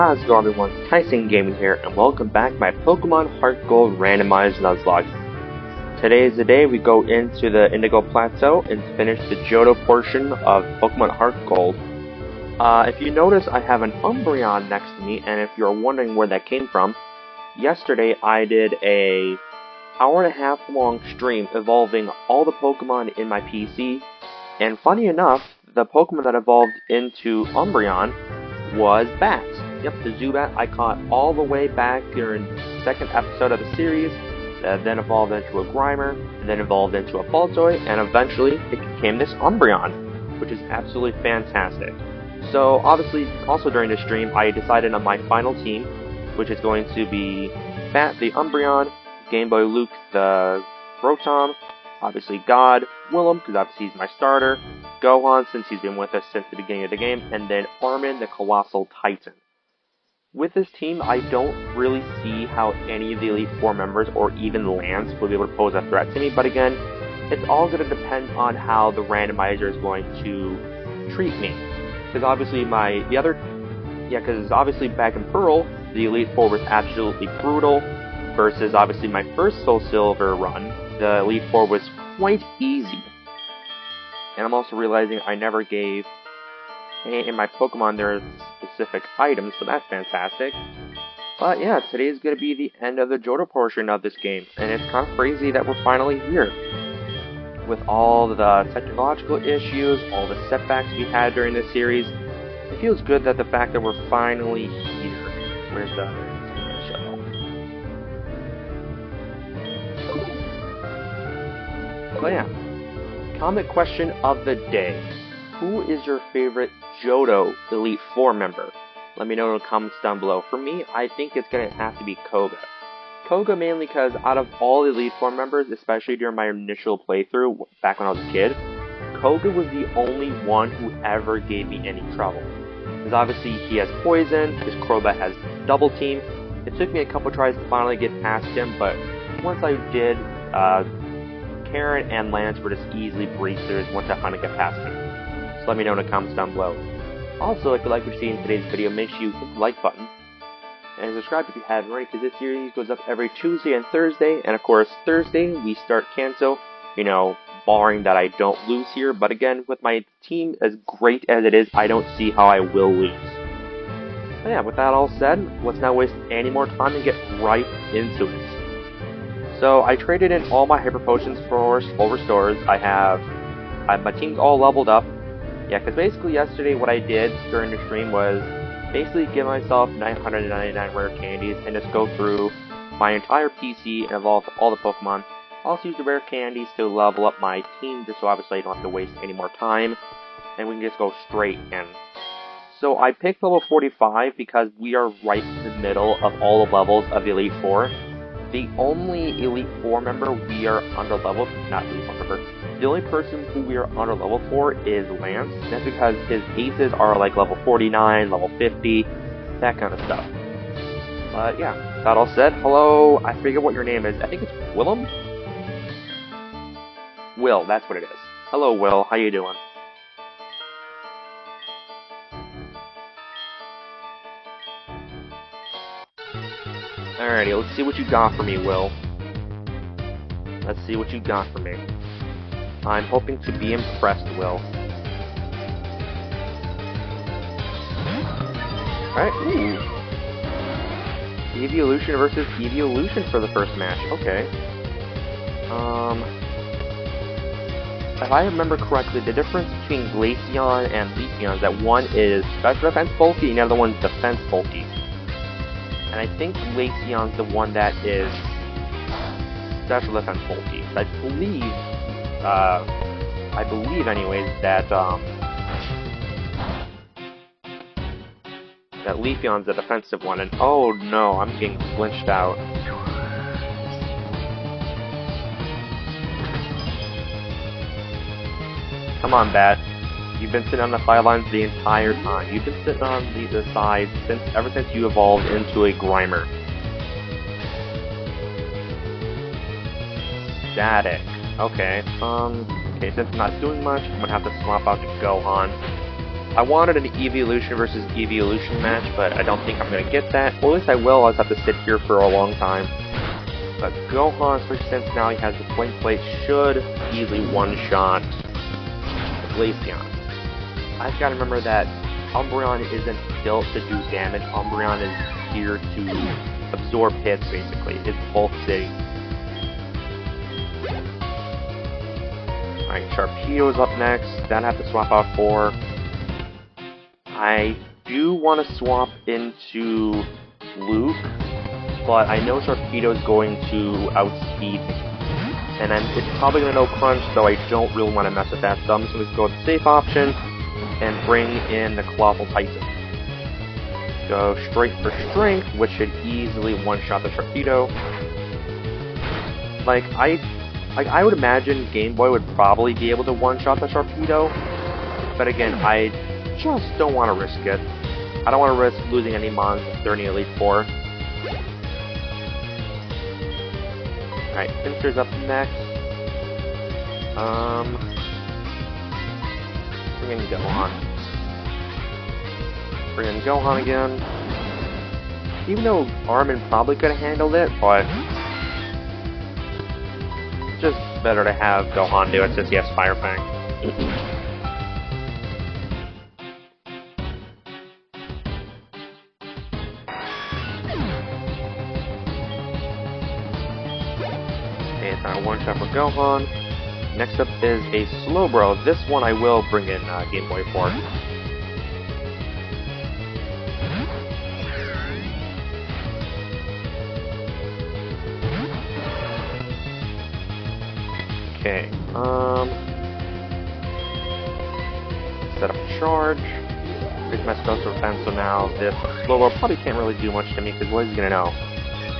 How's it going, everyone? Tyson Gaming here, and welcome back to my Pokemon HeartGold Randomized Nuzlock. Today is the day we go into the Indigo Plateau and finish the Jhoto portion of Pokemon HeartGold. If you notice, I have an Umbreon next to me, and if you're wondering where that came from, yesterday I did a hour-and-a-half long stream evolving all the Pokemon in my PC, and funny enough, the Pokemon that evolved into Umbreon was Bat. Yep, the Zubat I caught all the way back during the second episode of the series, that then evolved into a Grimer, and then evolved into a Baltoy, and eventually it became this Umbreon, which is absolutely fantastic. So obviously, also during the stream, I decided on my final team, which is going to be Bat the Umbreon, Game Boy Luke the Rotom, obviously God, Willem, because obviously he's my starter, Gohan, since he's been with us since the beginning of the game, and then Armin the Colossal Titan. With this team, I don't really see how any of the Elite Four members, or even Lance, will be able to pose a threat to me, but again, it's all going to depend on how the randomizer is going to treat me. Because obviously because obviously back in Pearl, the Elite Four was absolutely brutal, versus obviously my first Soul Silver run, the Elite Four was quite easy. And I'm also realizing I never gave in my Pokemon their specific items, so that's fantastic. But yeah, today is going to be the end of the Jhoto portion of this game, and it's kind of crazy that we're finally here. With all the technological issues, all the setbacks we had during this series, it feels good that the fact that we're finally here. Where's the shuttle? So yeah, comment question of the day. Who is your favorite Jhoto Elite Four member? Let me know in the comments down below. For me, I think it's going to have to be Koga. Koga mainly because out of all the Elite Four members, especially during my initial playthrough back when I was a kid, Koga was the only one who ever gave me any trouble. Because obviously he has poison, his Crobat has double team. It took me a couple tries to finally get past him, but once I did, Karen and Lance were just easily breezers once I finally got past him. So let me know in the comments down below. Also, if you like what you see in today's video, make sure you hit the like button. And subscribe if you haven't already, because this series goes up every Tuesday and Thursday. And of course, Thursday, we start Kanto. You know, barring that I don't lose here. But again, with my team as great as it is, I don't see how I will lose. But yeah, with that all said, let's not waste any more time and get right into it. So, I traded in all my Hyper Potions for full restores. My team's all leveled up. Yeah, because basically yesterday what I did during the stream was basically give myself 999 rare candies and just go through my entire PC and evolve all the Pokemon. Also use the rare candies to level up my team, just so obviously I don't have to waste any more time, and we can just go straight in. So I picked level 45 because we are right in the middle of all the levels of the Elite Four. The only Elite Four member we are under level, not Elite Four member, the only person who we are under level for is Lance. That's because his aces are like level 49, level 50, that kind of stuff. But yeah, that all said, hello, I forget what your name is. I think it's Willem? Will, that's what it is. Hello, Will, how you doing? Alrighty, let's see what you got for me, Will. Let's see what you got for me. I'm hoping to be impressed, Will. Alright, ooh. Evolution versus Evolution for the first match. Okay. If I remember correctly, the difference between Glaceon and Leafeon is that one is Special Defense Bulky and the other one's Defense Bulky. And I think Glaceon's the one that is Special Defense Bulky. I believe anyways, that Leafeon's the defensive one, and oh no, I'm getting flinched out. Come on, Bat. You've been sitting on the sidelines the entire time. You've been sitting on the side ever since you evolved into a Grimer. Static. Okay, okay, since I'm not doing much, I'm gonna have to swap out to Gohan. I wanted an evolution versus evolution match, but I don't think I'm going to get that. Or at least I will, I'll just have to sit here for a long time. But Gohan, especially since now he has the Blink Plate, should easily one-shot Glaceon. I've got to remember that Umbreon isn't built to do damage. Umbreon is here to absorb hits, basically. It's Bulk City. Alright, Sharpedo's up next. That I have to swap out for. I do want to swap into Luke, but I know Sharpedo's going to outspeed me. And it's probably going to no crunch, so I don't really want to mess with that. So I'm just going to go with the safe option and bring in the Colossal Titan. Go straight for strength, which should easily one-shot the Sharpedo. I would imagine Game Boy would probably be able to one-shot the Sharpedo, but again, I just don't want to risk it. I don't want to risk losing any mons if they're in the Elite Four. Alright, Pinsir's up next. Bring in Gohan. Bring in Gohan again. Even though Armin probably could have handled it, but just better to have Gohan do it since he has Fire Fang. Okay, it's our one-shot for Gohan. Next up is a Slowbro. This one I will bring in Game Boy for. Okay, set up charge. Here's my special defense, so now this Slowbro probably can't really do much to me, because what is he gonna know?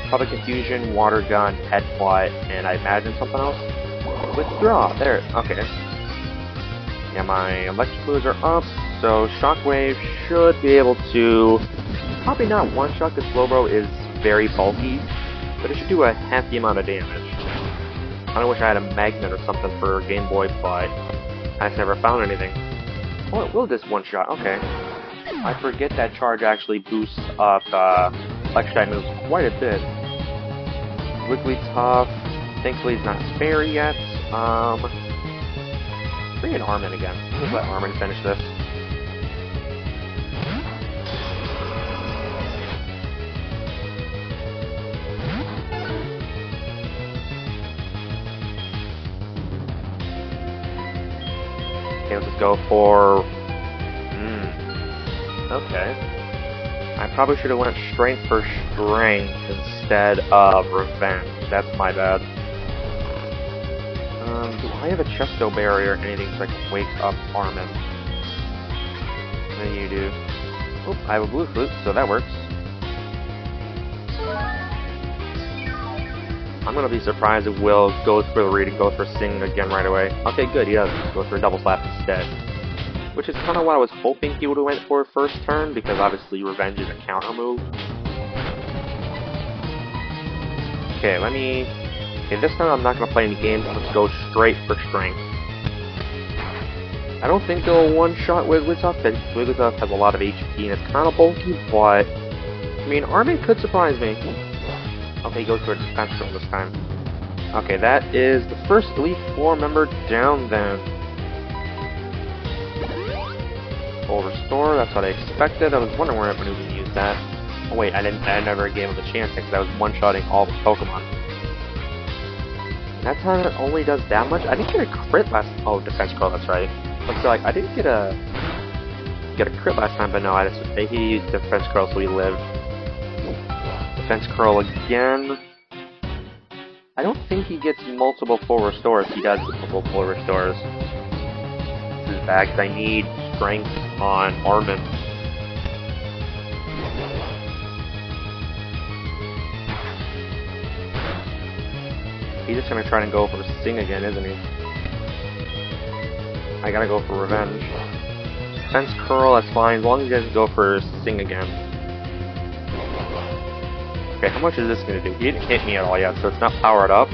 Probably Confusion, Water Gun, Headbutt, and I imagine something else? Withdraw, there, okay. Yeah, my electric moves are up, so Shockwave should be able to probably not one-shot, because Slowbro is very bulky, but it should do a half the amount of damage. I wish I had a magnet or something for Game Boy, but I just never found anything. Oh, it will just one-shot, okay. I forget that charge actually boosts up electric moves quite a bit. Wigglytuff, thankfully he's not spare yet. Bring in Armin again. Let's let Armin finish this. Okay, let's just go for... okay. I probably should have went strength for strength instead of revenge. That's my bad. Do I have a Chesto Barrier or anything so I can wake up Armin? What do you do? Oh, I have a Blue Flute, so that works. I'm gonna be surprised if Will goes for the read and goes for Sing again right away. Okay, good, he does. Goes for a Double Slap instead. Which is kind of what I was hoping he would have went for first turn, because obviously Revenge is a counter move. Okay, okay, this time I'm not going to play any games, let's go straight for Strength. I don't think they'll one-shot Wigglytuff, because Wigglytuff has a lot of HP and it's kind of bulky, but... I mean, Armin could surprise me. Okay, he goes for a Defense Curl this time. Okay, that is the first Elite Four member down then. Full Restore, that's what I expected. I was wondering where everyone was going to use that. Oh wait, I never gave him a chance because I was one-shotting all the Pokemon. That time it only does that much? I didn't get a crit last... Oh, Defense Curl, that's right. I was like, I didn't get a crit last time, but no, he used Defense Curl so he lived. Defense Curl again. I don't think he gets multiple full restores. He does multiple full restores. This is bad because I need strength on Armin. He's just gonna try and go for Sing again, isn't he? I gotta go for Revenge. Defense Curl, that's fine, as long as he doesn't go for Sing again. Okay, how much is this gonna do? He didn't hit me at all yet, so it's not powered up.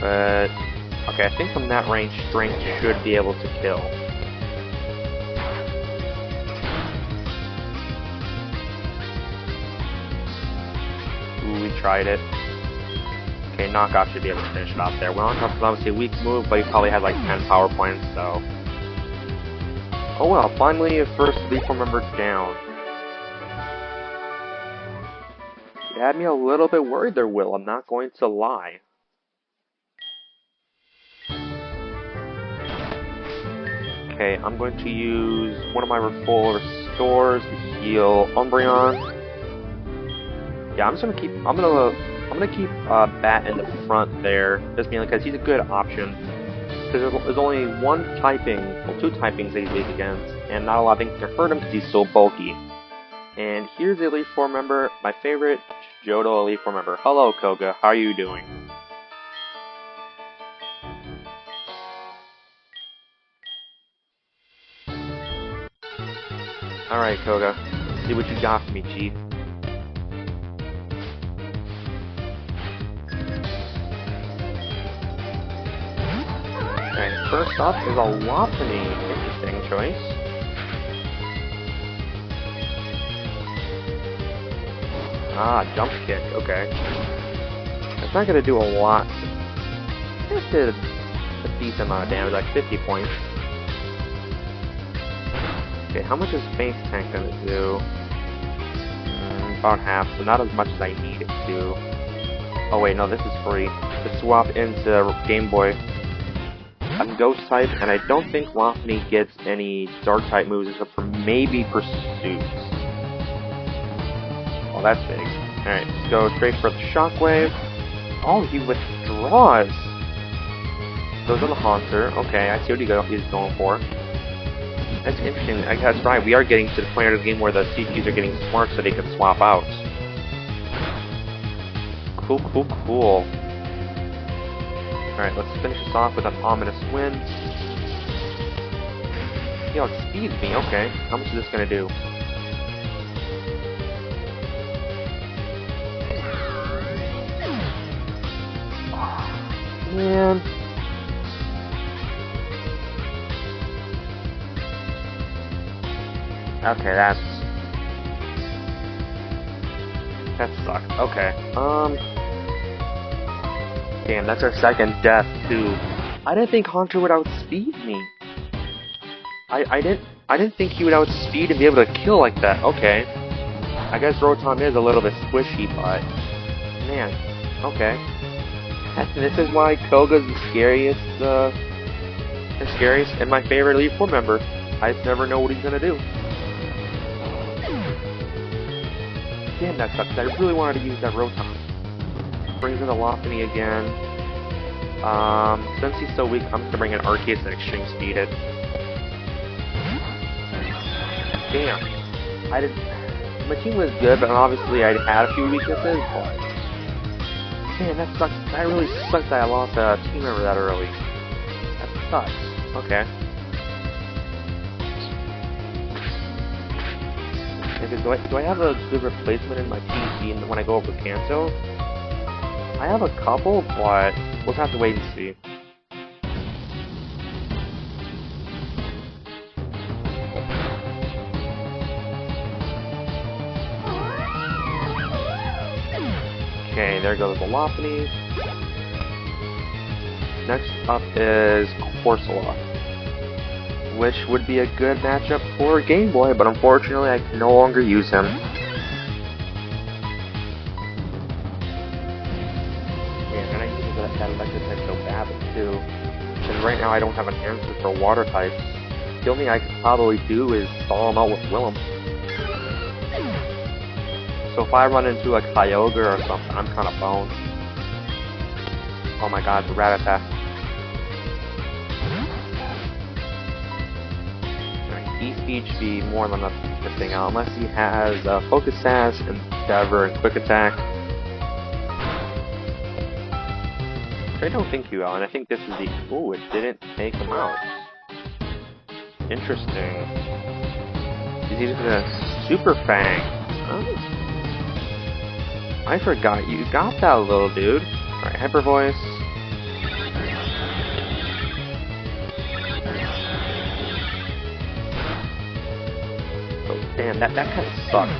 But... okay, I think from that range, Strength should be able to kill. tried it. Okay, Knockoff should be able to finish it off there. Well, Knockoff is obviously a weak move, but he probably had like 10 power points, so... Oh well, finally a first Elite Four member down. You had me a little bit worried there, Will. I'm not going to lie. Okay, I'm going to use one of my full restores to heal Umbreon. Yeah, I'm gonna keep Bat in the front there, just mainly because he's a good option. Because there's only one typing, well, two typings that he's weak against, and not a lot of things can hurt him because he's so bulky. And here's the Elite Four member, my favorite Jhoto Elite Four member. Hello, Koga. How are you doing? Alright, Koga. See what you got for me, Chief. Alright, first up is a Lopunny. Interesting choice. Ah, jump kick. Okay. It's not gonna do a lot. It did a decent amount of damage, like 50 points. Okay, how much is Face Tank gonna do? About half, so not as much as I need it to. Oh wait, no, this is free. To swap into Game Boy. I'm Ghost type, and I don't think Lopunny gets any Dark type moves except for maybe Pursuit. Oh, that's big. Alright, let's go straight for the Shockwave. Oh, he withdraws! Goes on the Haunter. Okay, I see what he's going for. That's interesting. I guess right, we are getting to the point of the game where the CPUs are getting smart so they can swap out. Cool, cool, cool. Alright, let's finish this off with an ominous win. He outspeeds me, okay. How much is this gonna do? Man. Okay, that sucked. Okay. Damn, that's our second death too. I didn't think Hunter would outspeed me. I didn't think he would outspeed and be able to kill like that. Okay. I guess Rotom is a little bit squishy, but man, okay. This is why Koga's the scariest and my favorite Elite Four member. I just never know what he's gonna do. Damn, that sucks. I really wanted to use that Rotom. Brings in the Lopunny again. Since he's so weak, I'm gonna bring in Arceus and Extreme Speed it. Damn. My team was good, but obviously I had a few weaknesses, but... Man, that sucks. That really sucks that I lost a team member that early. That sucks. Okay. Do I have a good replacement in my team when I go up with Kanto? I have a couple, but we'll have to wait and see. Okay, there goes the Lopunny. Next up is Corsola, which would be a good matchup for Game Boy, but unfortunately I can no longer use him. Yeah, and I use that electric type so badly too. And right now I don't have an answer for water types. The only thing I could probably do is stall him out with Willem. So if I run into a Kyogre or something, I'm kind of boned. Oh my god, the Rattata. E-Speed should be more than enough to keep this thing out, unless he has Focus Sash, Endeavor, and Quick Attack. I don't think you will, and I think this is the... Ooh, it didn't take him out. Interesting. He's using a Super Fang. Oh. I forgot you got that, little dude. Alright, Hyper Voice. Oh, damn, that kind of sucked.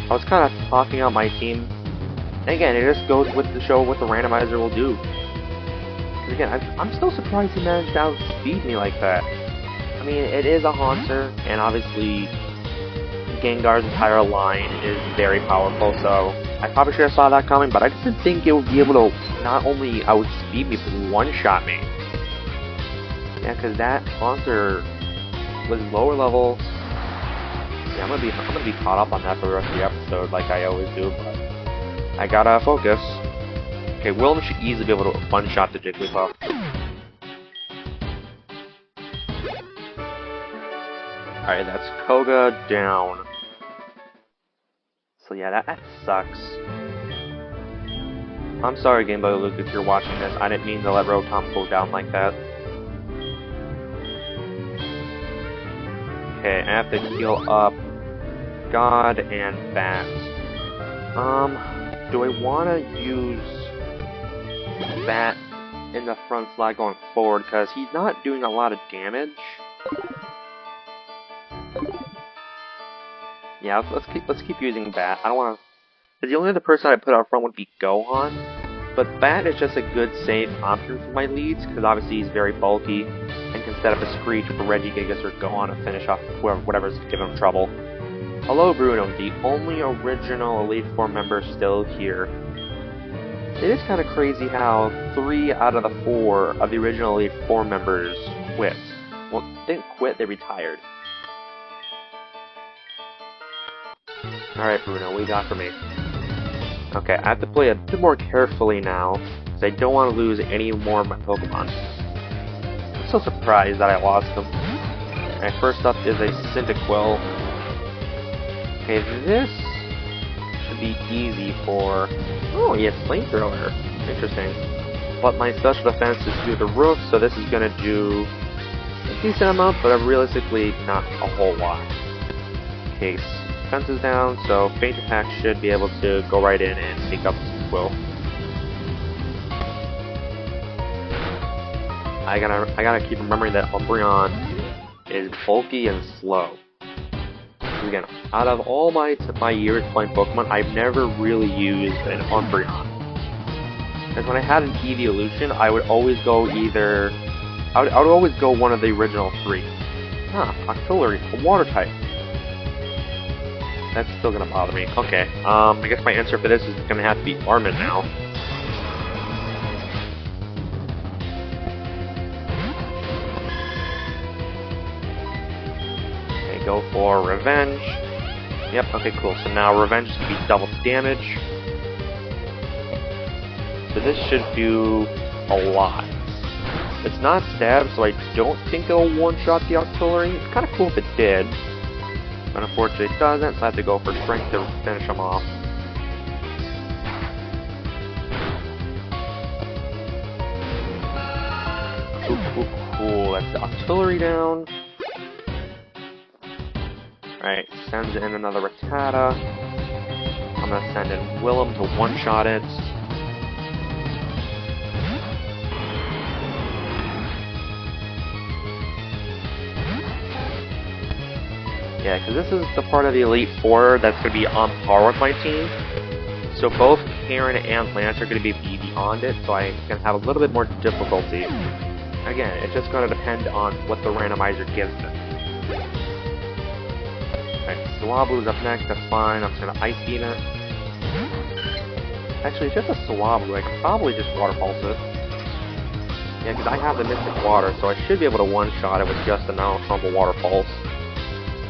I was kind of talking out my team, And again, it just goes with the show what the randomizer will do. Because again, I'm still surprised he managed to outspeed me like that. I mean, it is a Haunter, and obviously Gengar's entire line is very powerful, so I probably should have saw that coming, but I just didn't think it would be able to not only outspeed me, but one-shot me. Yeah, because that Haunter was lower level. Yeah, I'm gonna be caught up on that for the rest of the episode, like I always do, but I gotta focus. Okay, Willem should easily be able to one-shot the Jigglypuff. Alright, that's Koga down. So yeah, that sucks. I'm sorry, Game Boy Luke, if you're watching this. I didn't mean to let Rotom go down like that. Okay, I have to heal up God and Bat. Do I want to use Bat in the front slot going forward? Because he's not doing a lot of damage. Yeah, let's keep using Bat. I don't want to. The only other person I'd put out front would be Gohan, but Bat is just a good safe option for my leads because obviously he's very bulky and can set up a Screech for Regigigas or Gohan to finish off whatever's giving him trouble. Hello, Bruno, the only original Elite Four member still here. It is kind of crazy how 3 out of the 4 of the original Elite Four members quit. Well, they didn't quit; they retired. Alright, Bruno, what do you got for me? Okay, I have to play a bit more carefully now, because I don't want to lose any more of my Pokemon. I'm so surprised that I lost them. Alright, first up is a Cyndaquil. Okay, this should be easy for... Oh, he has Flamethrower. Interesting. But my special defense is through the roof, so this is going to do a decent amount, but realistically not a whole lot. Okay, defense is down, so Faint Attack should be able to go right in and take up Cyndaquil. I gotta keep remembering that Umbreon is bulky and slow. Again, out of all my years playing Pokemon, I've never really used an Umbreon. Because when I had an Evolution, I would always go either... I would always go one of the original 3. Octillery, a water type. That's still gonna bother me. Okay, I guess my answer for this is gonna have to be Armin now. Okay, go for Revenge. Yep, okay, cool. So now Revenge is gonna be double damage. So this should do a lot. It's not Stab, so I don't think it'll one-shot the Octillery. It's kinda cool if it did. But unfortunately it doesn't, so I have to go for Strength to finish him off. Cool. That's the Octillery down. Alright, sends in another Rattata. I'm gonna send in Willem to one-shot it. Yeah, because this is the part of the Elite Four that's going to be on par with my team. So both Karen and Lance are going to be beyond it, so I can have a little bit more difficulty. Again, it's just going to depend on what the randomizer gives me. Alright, Swablu's up next, that's fine. I'm just going to Ice Beam it. Actually, it's just a Swablu. I could probably just Water Pulse it. Yeah, because I have the Mystic Water, so I should be able to one-shot it with just a normal Water Pulse.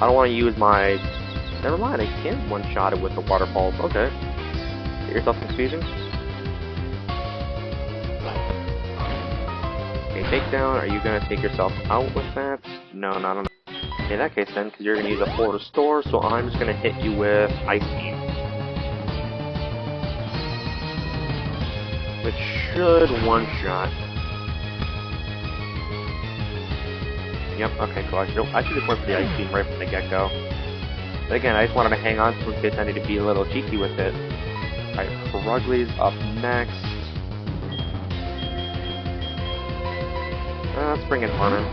I don't want to use my... Never mind, I can one-shot it with the Water Pulse. Okay. Get yourself confusing. Okay, Takedown. Are you going to take yourself out with that? No, not enough. In that case then, because you're going to use a Full Restore, so I'm just going to hit you with Ice Beam. Which should one-shot. Yep, okay, cool. I should just went for the Ice Beam right from the get-go. But again, I just wanted to hang on to it in case I need to be a little cheeky with it. Alright, Purugly's up next. Let's bring in Armin.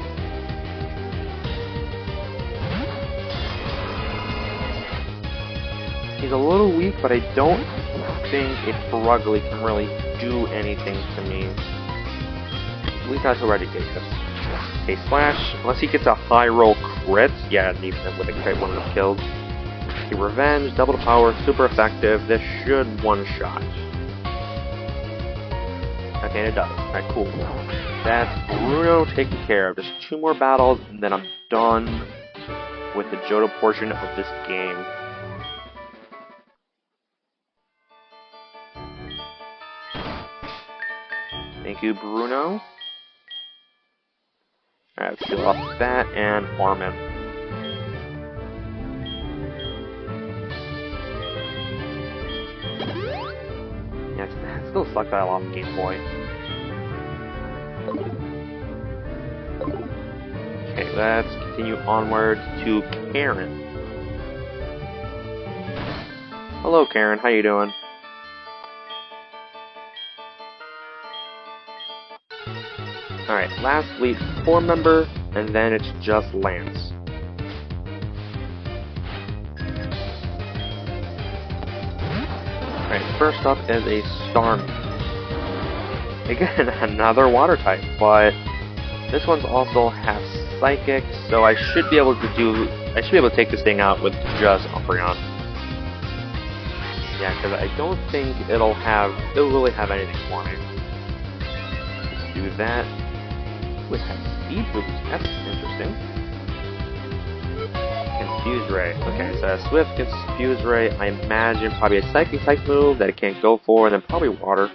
He's a little weak, but I don't think a Frugly can really do anything to me. At least that's already did this. Okay, Slash, unless he gets a high roll crit, yeah, even with a crit one of the kills. Okay, Revenge, double the power, super effective. This should one-shot. Okay, and it does. Alright, cool. That's Bruno taken care of. Just 2 more battles, and then I'm done with the Jhoto portion of this game. Thank you, Bruno. Alright, let's kill off that and Armin. Yeah, it still sucks that I lost Game Boy. Okay, let's continue onwards to Karen. Hello, Karen. How you doing? Alright, last Elite 4 member, and then it's just Lance. Alright, first up is a Storm. Again, another water type, but this one's also half psychic, so I should be able to take this thing out with just Umbreon. Yeah, because I don't think it'll really have anything for me. Let's do that. With that speed boost, that's interesting. Confuse Ray. Okay, so Swift gets Confuse Ray. I imagine probably a Psychic type move that it can't go for, and then probably Water.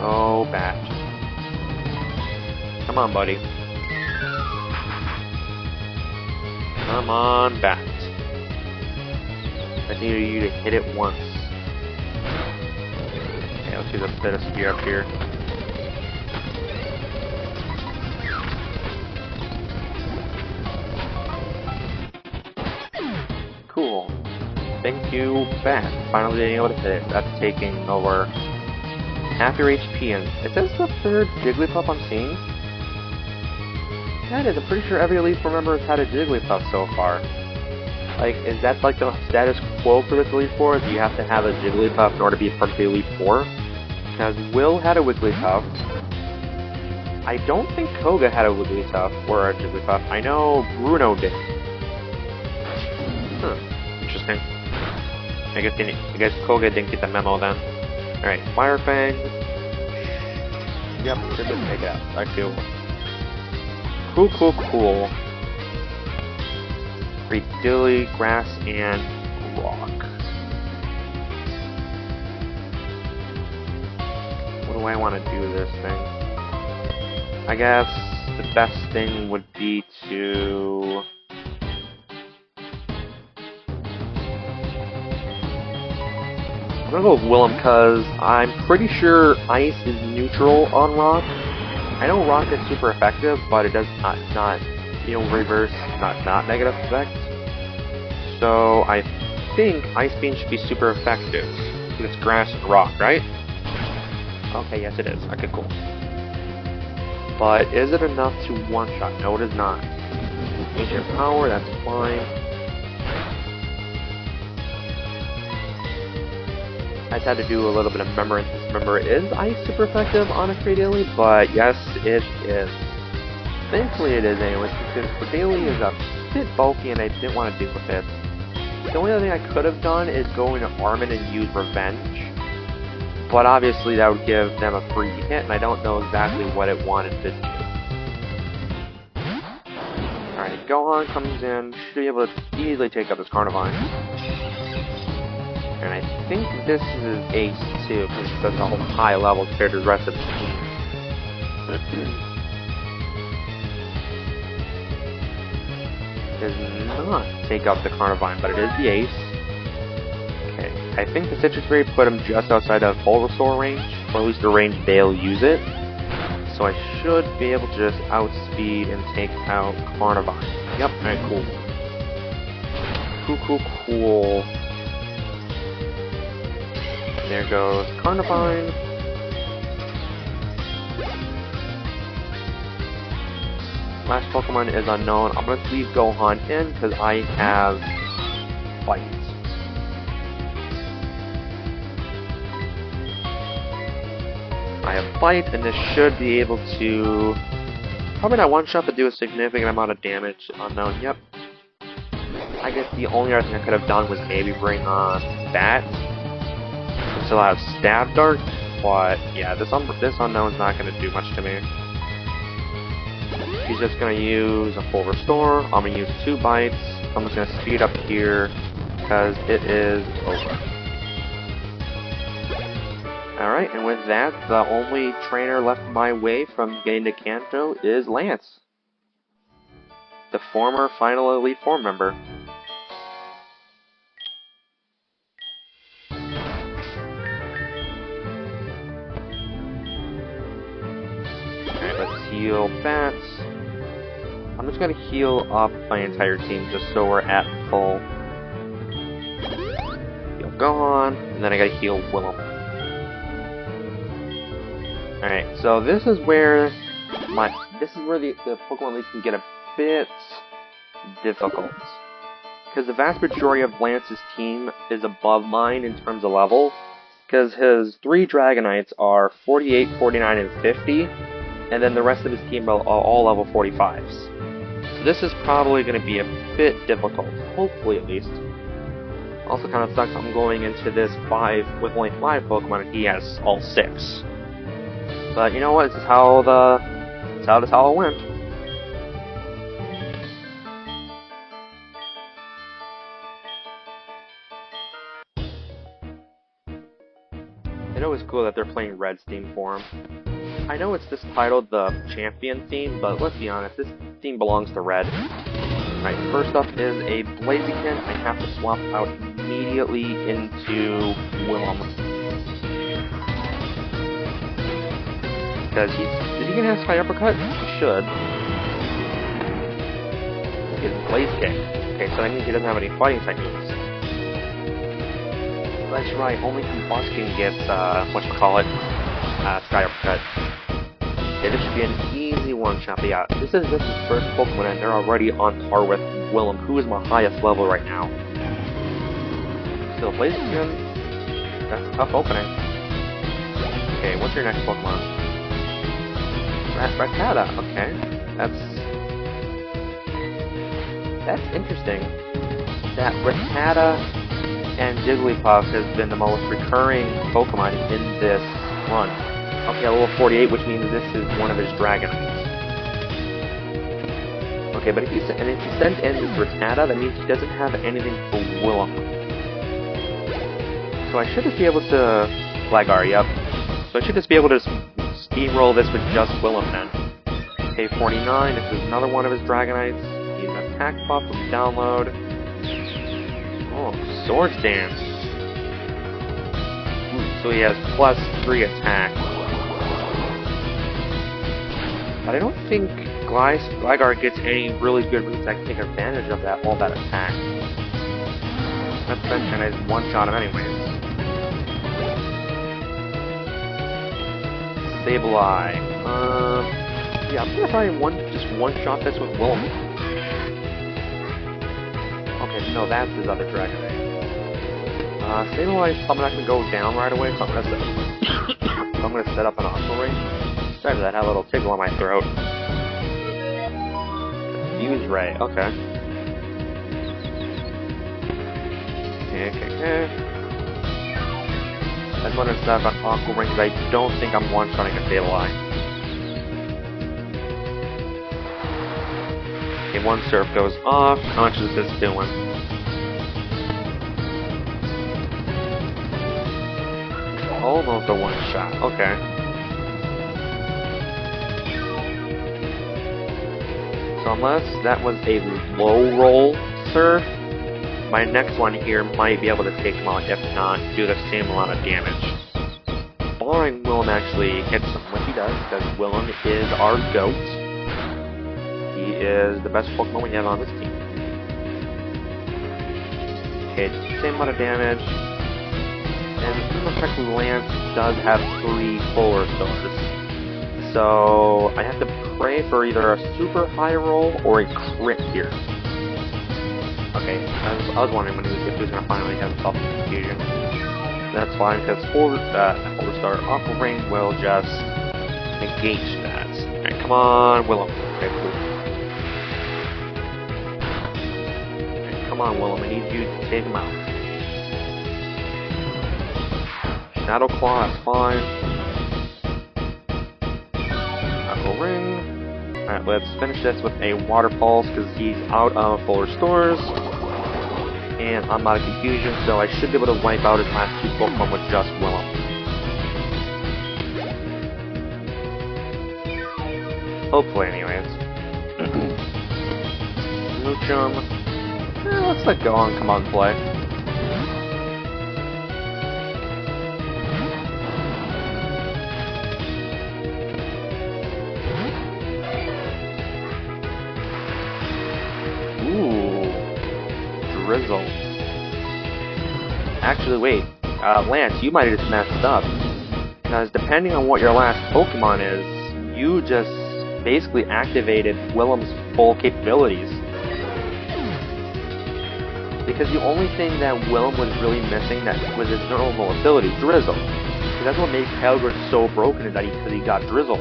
Oh, Bat. Come on, buddy. Come on, Bat. I need you to hit it once. Okay, let's use a bit of spear up here. Cool. Thank you, Bat. Finally being able to hit it. That's taking over half your HP, and is this the 3rd Jigglypuff I'm seeing? That is, I'm pretty sure every Elite Four member has had a Jigglypuff so far. Like, is that like the status quo for this Elite Four? Do you have to have a Jigglypuff in order to be part of the Elite Four? Because Will had a Wigglytuff. I don't think Koga had a Wigglytuff or a Jigglypuff. I know Bruno did. Huh. Interesting. I guess Koga didn't get the memo then. Alright, Fire Fang. Yep, should just take it out. I feel cool. Dilly, Grass, and Rock. What do I want to do with this thing? I guess the best thing would be to... I'm gonna go with Willem because I'm pretty sure Ice is neutral on Rock. I know Rock is super effective, but it does not reverse, not negative effect. So I think Ice Beam should be super effective. Because it's Grass and Rock, right? Okay, yes it is. Okay, cool. But is it enough to one-shot? No, it is not. Ancient Power, that's fine. I just had to do a little bit of remembrance. Remember, is Ice super effective on a Cradily? But yes, it is. Thankfully it is anyways, because Cradily is a bit bulky and I didn't want to deal with it. The only other thing I could have done is go into Armin and use Revenge. But obviously that would give them a free hit, and I don't know exactly what it wanted to do. Alright, Gohan comes in, should be able to easily take up this Carnivine. And I think this is Ace too, because it's at a whole high level compared to the rest of the team. Does not take up the Carnivine, but it is the Ace. Okay, I think the Citrus Berry put him just outside of Bulbasaur range, or at least the range they'll use it. So I should be able to just outspeed and take out Carnivine. Yep, alright, cool. Cool. There goes Carnivine. Last Pokemon is unknown. I'm gonna leave Gohan in because I have Fight. I have Fight, and this should be able to probably not one shot, but do a significant amount of damage. Unknown, yep. I guess the only other thing I could have done was maybe bring on Bat. Still have Stab Dart, but yeah, this unknown's not gonna do much to me. He's just gonna use a full restore. I'm gonna use 2 bites. I'm just gonna speed up here because it is over. Alright, and with that, the only trainer left my way from getting to Kanto is Lance, the former Final Elite Four member. Alright, let's heal Bats. I'm just gonna heal up my entire team just so we're at full. Heal Gohan, and then I gotta heal Willem. Alright, so this is where the Pokemon League can get a bit difficult. Because the vast majority of Lance's team is above mine in terms of level. Because his 3 Dragonites are 48, 49, and 50. And then the rest of his team are all level 45s. So this is probably going to be a bit difficult. Hopefully, at least. Also kind of sucks I'm going into this 5 with only 5 Pokemon and he has all 6. But you know what? This is how it went. It's always cool that they're playing Red's theme for him. I know it's just titled the Champion theme, but let's be honest, this theme belongs to Red. Alright, first up is a Blaziken. I have to swap out immediately into Willem. Because is he gonna have Sky Uppercut? He should. It's Blaze Kick. Okay, so that means he doesn't have any fighting techniques. That's right, only Combustion gets, Sky Uppercut. Okay, this should be an easy one-shot, but yeah, this is just his first Pokemon, and they're already on par with Willem, who is my highest level right now. Still, Blaziken, that's a tough opening. Okay, what's your next Pokemon? Rattata, okay. That's interesting. That Rattata and Jigglypuff has been the most recurring Pokemon in this run. Okay, level 48, which means this is one of his Dragonites. Okay, but if you send in this Rattata, that means he doesn't have anything for Willem. So I should just be able to Gligar, yep. So I should just be able to steamroll this with just Willem then. Okay, 49, this is another one of his Dragonites. He's an attack buff from download. Oh, Swords Dance. Ooh, so he has +3 attack. But I don't think Gligar gets any really good routes that can take advantage of all that attack. Not to mention I just one-shot him anyways. Sableye. Yeah, I'm gonna probably just one-shot this with Willem. Okay, no, that's his other Dragonite. Sableye's probably not gonna go down right away, so I'm gonna set up an Aqua Ring. Sorry for that, I had a little tickle on my throat. Fuse Ray, okay. Okay. I just want to set up an Aqua Ring because I don't think I'm one-shotting a Sableye. Okay, one Surf goes off. How much is this doing? Almost a one-shot. Okay. So unless that was a low roll Surf, my next one here might be able to take him out, if not, do the same amount of damage. Barring Willem actually hits him, which he does, because Willem is our GOAT. He is the best Pokemon we have on this team. Okay, same amount of damage. And if I'm correctly, Lance does have 3 full restores. So I have to pray for either a super high roll or a crit here. Okay, I was wondering if he was gonna finally have himself in confusion. That's fine because four-star Aqua Ring will just negate that. Alright, come on, Willem. Okay, cool. Alright, come on, Willem. I need you to take him out. Shadow Claw, that's fine. Aqua Ring. Alright, let's finish this with a Water Pulse because he's out of full restores. And I'm out of confusion, so I should be able to wipe out his last two Pokemon with just Willem. Hopefully, anyways. Moochum. Let's let Gohan come out and play. Drizzle. Actually, wait. Lance, you might have just messed up. Because depending on what your last Pokemon is, you just basically activated Willem's full capabilities. Because the only thing that Willem was really missing that was his normal ability, Drizzle. Because that's what makes Helgrid so broken, is that he got Drizzle.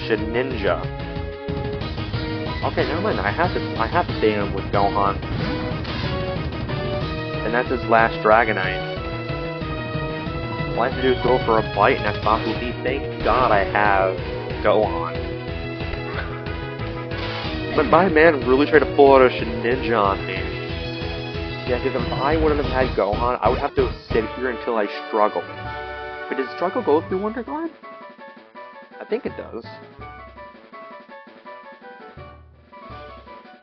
Shedinja. Okay, never mind. I have to stay in with Gohan. And that's his last Dragonite. All I have to do is go for a bite, and that's Baku Beef. Thank God I have Gohan. But my man really tried to pull out a Shedinja on me. Yeah, because if I wouldn't have had Gohan, I would have to sit here until I struggle. But does struggle go through Wonder Guard? I think it does.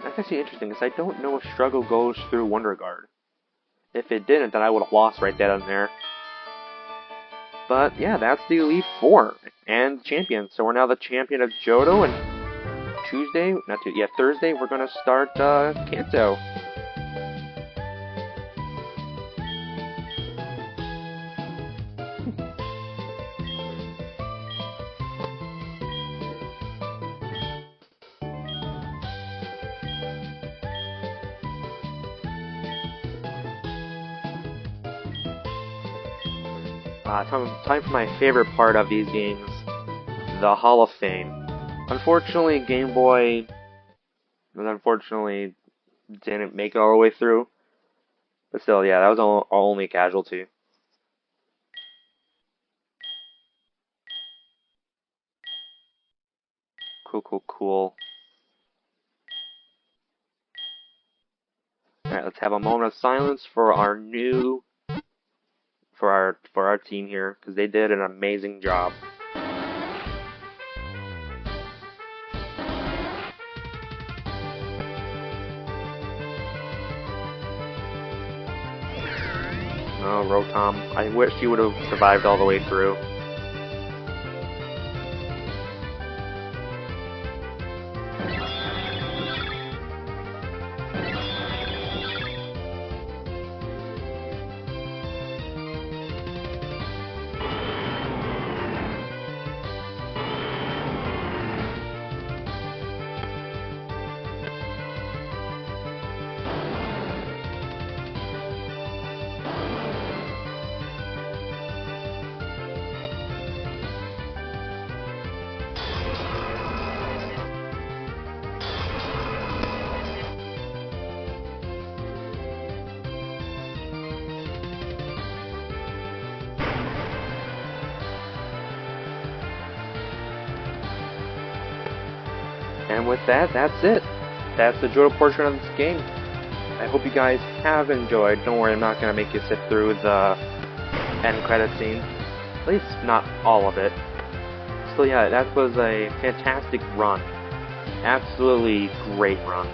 That's actually interesting, because I don't know if struggle goes through Wonder Guard. If it didn't, then I would have lost right then and there. But yeah, that's the Elite Four and champion. So we're now the champion of Jhoto, and Thursday we're gonna start Kanto. Time for my favorite part of these games, the Hall of Fame. Unfortunately, Game Boy didn't make it all the way through. But still, yeah, that was our only casualty. Cool. Alright, let's have a moment of silence for our for our team here, because they did an amazing job. Oh, Rotom. I wish you would have survived all the way through. And with that, that's it. That's the Jhoto portion of this game. I hope you guys have enjoyed. Don't worry, I'm not going to make you sit through the end credit scene. At least not all of it. So yeah, that was a fantastic run. Absolutely great run.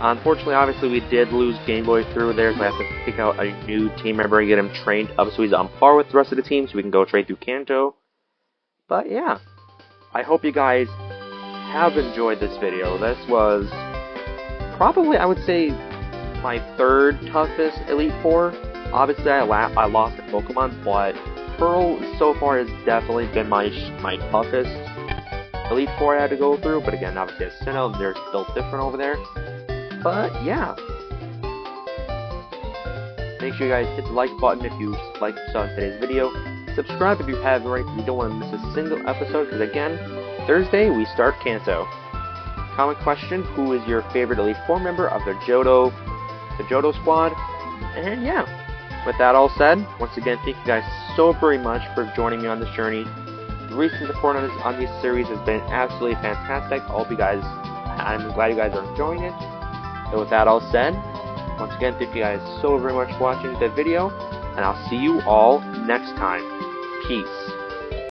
Unfortunately, obviously, we did lose Game Boy through there, so I have to pick out a new team member and get him trained up so he's on par with the rest of the team, so we can go straight through Kanto. But yeah, I hope you guys have enjoyed this video. This was probably, I would say, my third toughest Elite Four. Obviously, I lost to Pokemon, but Pearl so far has definitely been my toughest Elite Four I had to go through, but again, obviously as Sinnoh, they're built different over there. But yeah. Make sure you guys hit the like button if you liked today's video. Subscribe if you haven't already, because you don't want to miss a single episode, because again, Thursday we start Kanto. Comment question, who is your favorite Elite Four member of the Jhoto squad? And yeah, with that all said, once again, thank you guys so very much for joining me on this journey. The recent support on this series has been absolutely fantastic. I'm glad you guys are enjoying it. So with that all said, once again, thank you guys so very much for watching the video, and I'll see you all next time. Peace.